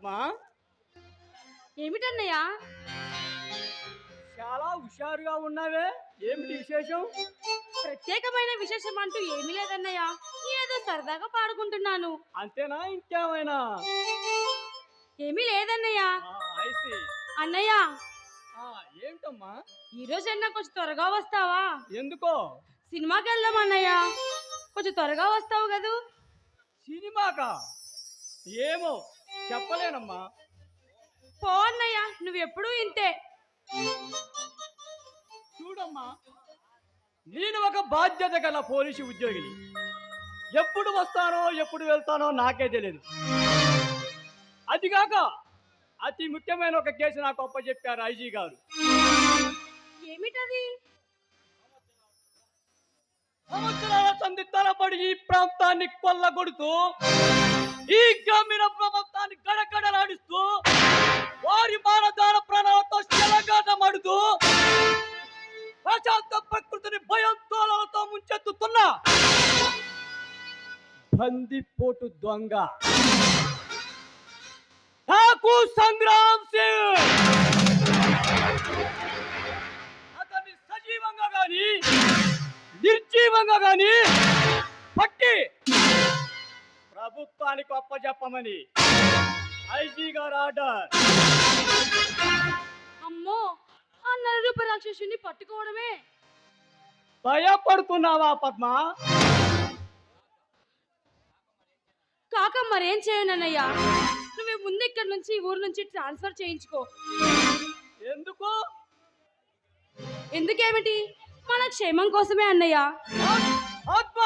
పద్మ, ఏమిటన్నయ్యా? చాలా హుషారుగా ఉన్నావే, ఏమిటి విశేషం? ప్రత్యేకమైన విశేషం అంటూ ఏమీ లేదన్నయ్యా, ఏదో సరదాగా పాడుకుంటున్నాను. అంతేనా, ఇంకేమైనా? ఏమీ లేదన్నయ్యా. ఐసి. అన్నయ్య, ఏమిటమ్మా? ఈ రోజన్నా కొంచెం త్వరగా వస్తావా? ఎందుకో? సినిమాకి వెళ్దాం అన్నయ్య, కొంచెం త్వరగా వస్తావు కదూ? సినిమాకా? ఏమో, చెప్పలేనమ్మా. పో అన్నయ్య, నువ్వెప్పుడూ ఇంతే. చూడమ్మా, నేను ఒక బాధ్యత గల పోలీసు ఉద్యోగిని. ఎప్పుడు వస్తానో ఎప్పుడు వెళ్తానో నాకే తెలియదు. అదిగాక అతి ముఖ్యమైన ఒక కేసు నాకు అప్పచెప్పారు ఐజీ గారు. ఏమిటది? సంవత్సరాల సంధి తరబడి ఈ ప్రాంతాన్ని కొల్లగొడుతూ, ఈ గ్రామీణ ప్రభుత్వాన్ని గడగడలాడిస్తూ, వారి మానదాన ప్రాణాలతో చెలగాటమాడుతూ, ప్రశాంత ప్రకృతిని భయాందోళనలతో ముంచెత్తుతున్న బందిపోటు దొంగ నాకు సంగ్రామ్ సింగ్. అతన్ని సజీవంగా గాని నిర్జీవంగా గాని పట్టి ప్రభుత్వానికి అప్పచెప్పమని ఐజీ గారు ఆర్డర్. అమ్మో, ఆ నలురూప రాక్షసుని పట్టుకోవడమే. భయపడుతున్నావా పద్మ? కాక మరేం చేయనన్నయ్యా, నువ్వు ముందు ఇక్కడ నుంచి ఊరు నుంచి ట్రాన్స్ఫర్ చేయించుకో. ఎందుకు? ఎందుకేమిటి, మన క్షేమం కోసమే అన్నయ్య. పద్మ,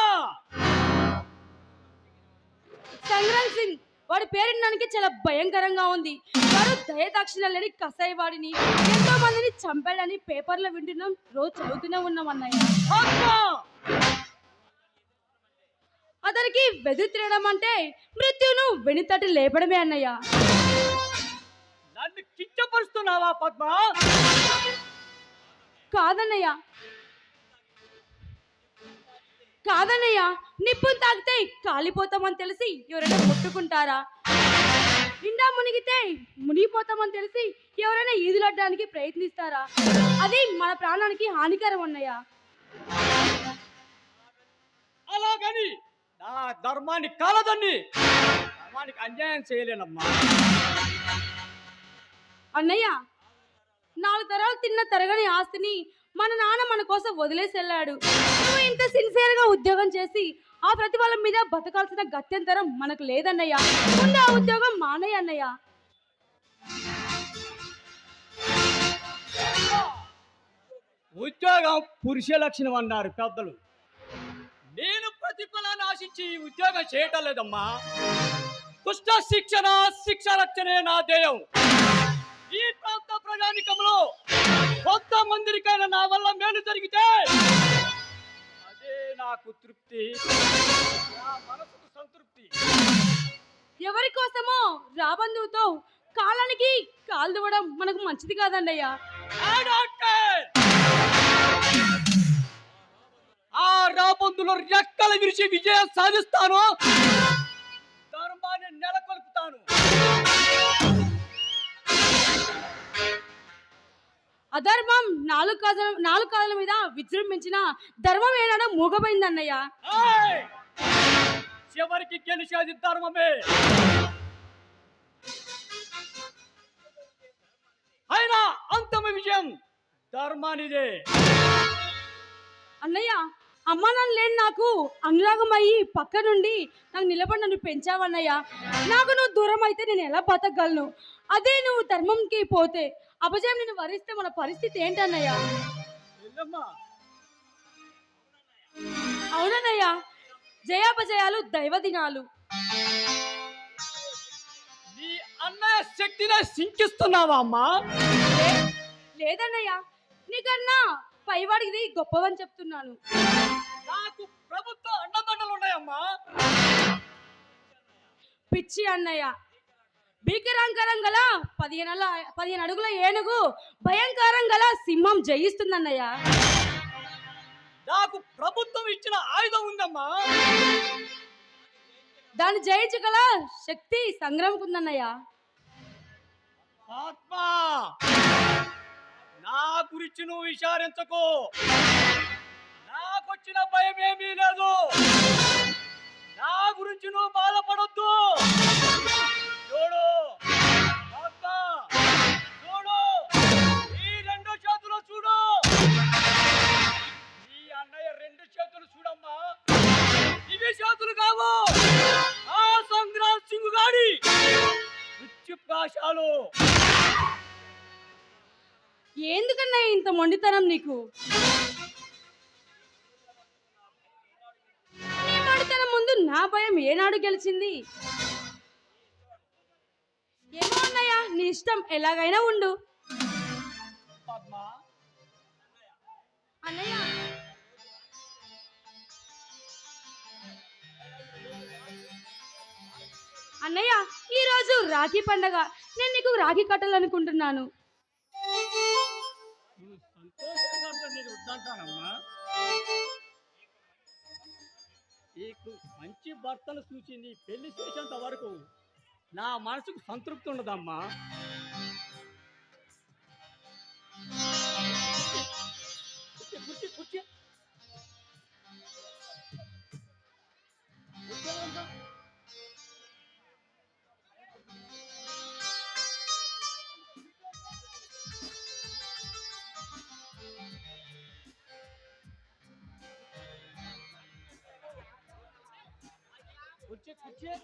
సంగ్రామ్ సింగ్, వాడి పేరుడానికి చాలా భయంకరంగా ఉంది. వాడు దయదాక్షిణ్యాలని కసాయి వాడిని ఎంతో మందిని చంపాడని పేపర్లో వింటున్నాం, రోజు చదువుతూనే ఉన్నాం అన్నయ్య. అతనికి వెదురు తినడం అంటే మృత్యును వెనుతటి లేపడమే అన్నయ్య. నన్ను కించపరుస్తున్నావా పద్మ? కాదన్నయ్య, కాదన్నయ్య, నిప్పును తాగితే కాలిపోతామని తెలిసి ఎవరైనా ముట్టుకుంటారా? నిండా మునిగితే మునిగిపోతామని తెలిసి ఎవరైనా ఈదులడ్డానికి ప్రయత్నిస్తారా? అది మన ప్రాణానికి హానికరం అన్నయ్య. అలాగని నా ధర్మాన్ని కాలదని ధర్మానికి అన్యాయం చేయలేనమ్మా. అన్నయ్య, 4 తరాలు తిన్న తరగని ఆస్తిని మన నాన్న మన కోసం వదిలేసి వెళ్ళాడు. నువ్వు ఇంత సిన్సియర్గా ఉద్యోగం చేసి ఆ ప్రతిఫలం మీద బతకాల్సిన గత్యంతరం మనకు లేదన్నయ్య. ముందు ఆ ఉద్యోగం మానయ్య అన్నయ్య. ఉద్యోగం పురుష లక్షణం అన్నారు పెద్దలు. నేను ప్రతిఫలాన్ని ఆశించి ఈ ఉద్యోగం చేయటం లేదమ్మా. దుష్ట శిక్షణ, శిక్ష రక్షణే నా ధ్యేయం. ఈ ప్రాంత ప్రజానికంలో కొంతమందికైనా నా వల్ల మేలు జరిగితే అదే నాకు తృప్తి, నా మనసుకు సంతృప్తి. ఎవరి కోసమో రాబందువుతో కాలానికి కాల్దువడం మనకు మంచిది కాదండయ్యా. ఆ రాబందులో రెక్కలు విరిచి విజయం సాధిస్తాను, ధర్మాన్ని నెలకొల్పుతాను. అధర్మం నాలుగు కాళ్ళ మీద విజృంభించిన ధర్మం ఏనాడో మూగపోయిందన్నయ్య. చివరికి గెలిచేది ధర్మమే. అయినా అంతిమ విజయం ధర్మానిదే. అన్నయ్య, అమ్మా నాన్న లేని నాకు అనురాగమయ్యి పక్క నుండి నాకు నిలబడి నన్ను పెంచావన్నయ్య. నాకు నువ్వు దూరం అయితే నేను ఎలా బతకగలను? అదే నువ్వు ధర్మంకి పోతే అపజయం నిన్ను వరిస్తే మన పరిస్థితి ఏంటన్నయ్య? అవునన్నయ్య, జయాపజయాలు దైవ దినాలు. నీ అన్నయ్య శక్తిని సింకిస్తున్నావా అమ్మా? లేదన్నయ్య, నీకన్నా పైవాడిది గొప్పవని చెప్తున్నాను. నాకు ప్రభుత్వ అండదండలు ఉన్నాయమ్మా. పిచ్చి అన్నయ్య, భీకరాంకరం గల 15 అడుగుల ఏనుగు భయంకరం గల సింహం జయిస్తుందన్నయ్య. నాకు ప్రభుత్వం ఇచ్చిన ఆయుధం ఉందమ్మా. దాన్ని జయించగల శక్తి సంగ్రామకు ఉందన్నయ్య. ఆత్మా, నా గురించి నువ్వు విచారించకు. నాకొచ్చిన భయం ఏమీ లేదు. నా గురించి నువ్వు బాధపడొద్దు. చూడు ఆత్మా, చూడు, ఈ రెండు చేతులు చూడు. ఈ అన్నయ్య రెండు చేతులు చూడమ్మా. ఇవి చేతులు కావు, ఆ సంగ్రామ్ సింగ్ గాడి మృత్యుపాశాలు. ఎందుకన్నా ఇంత మొండితనం నీకు? నీ మొండితనం ముందు నా భయం ఏనాడు గెలిచింది? ఏమో అన్నయ్య, నీ ఇష్టం, ఎలాగైనా ఉండు. పద్మ, అన్నయ్య, అన్నయ్య, ఈ రోజు రాఖీ పండగ. నేను నీకు రాఖీ కట్టాలనుకుంటున్నాను. నువ్వు సంతోషంగా ఉంటే నేను వద్దంటానమ్మా. నీకు మంచి భర్తను చూసి నీ పెళ్లి చేసేంత వరకు నా మనసుకు సంతృప్తి ఉండదమ్మా. కూర్చో, కూర్చో, కూర్చో. కూర్చోవమ్మా. కూర్చో, కూర్చో.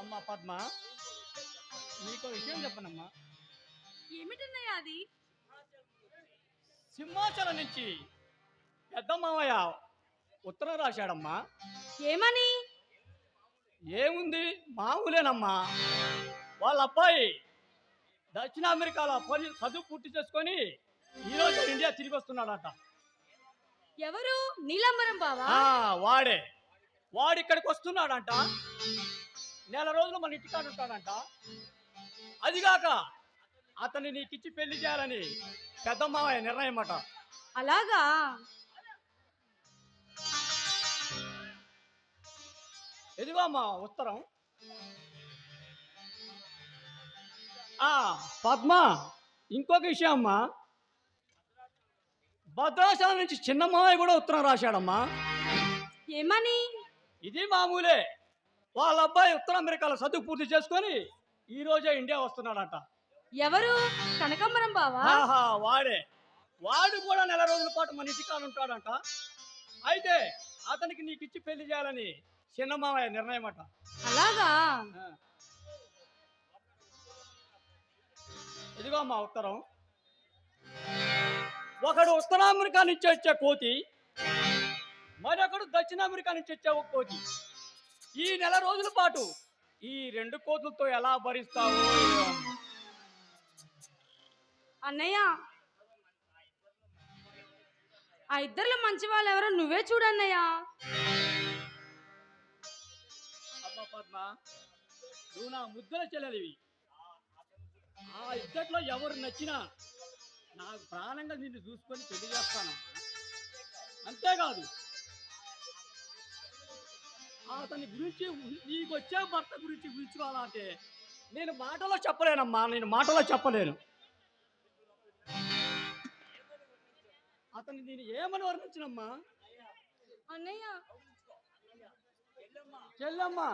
అమ్మా పద్మ, నీకు విషయం చెప్పనమ్మా. ఏమిటన్నయ్య అది? సింహాచలం నుంచి పెద్ద మామయ్య ఉత్తరం రాశాడమ్మా. ఏమని? ఏముంది, మామూలేనమ్మా. వాళ్ళ అబ్బాయి దక్షిణ అమెరికాలో చదువు పూర్తి చేసుకొని ఈరోజు ఇండియా తిరిగి వస్తున్నాడట. ఎవరు? నీలంబరం బావా? వాడే. వాడు ఇక్కడికి వస్తున్నాడంట. నెల రోజులు మన ఇంటికాడ ఉంటాడంట. అదిగాక అతన్ని నీకిచ్చి పెళ్లి చేయాలని పెద్ద మామయ్య నిర్ణయం అట. అలాగా? ఎదిగో అమ్మా ఉత్తరం. పద్మ, ఇంకొక విషయం అమ్మా. భద్రాచలం నుంచి చిన్న మామయ్య కూడా ఉత్తరం రాశాడమ్మా. ఏమని? ఇది మామూలే. వాళ్ళ అబ్బాయి ఉత్తర అమెరికాలో చదువు పూర్తి చేసుకొని ఈ రోజే ఇండియా వస్తున్నాడట. ఎవరు? కనకాంబరం బావా? వాడే. వాడు కూడా నెల రోజుల పాటు మన ఇంటికాడ ఉంటాడంట. అయితే అతనికి నీకు ఇచ్చి పెళ్లి చేయాలని చిన్న మామయ్య నిర్ణయం అట. అలాగా? ఇదిగో అమ్మా ఉత్తరం. ఒకడు ఉత్తర అమెరికా నుంచి వచ్చే కోతి, మరొకడు దక్షిణ అమెరికా నుంచి వచ్చే ఒక కోతి. ఈ నెల రోజుల పాటు ఈ రెండు కోతులతో ఎలా భరిస్తావో. అన్నయ్య ఆ ఇద్దరిలో మంచి వాళ్ళు ఎవరో నువ్వే చూడన్నయ్య. అబ్బా పద్మ, నువ్వు నా ముద్దల చెల్లెలివి. ఆ ఇద్దట్లో ఎవరు నచ్చినా నాకు ప్రాణంగా నిన్ను చూసుకొని పెళ్లి చేస్తానమ్మా. అంతేకాదు, అతని గురించి నీకు వచ్చే భర్త గురించి గురించుకోవాలంటే నేను మాటలో చెప్పలేనమ్మా, నేను మాటలో చెప్పలేను. అతన్ని నేను ఏమని వర్ణించినమ్మా? అన్నయ్య చెల్లెమ్మా,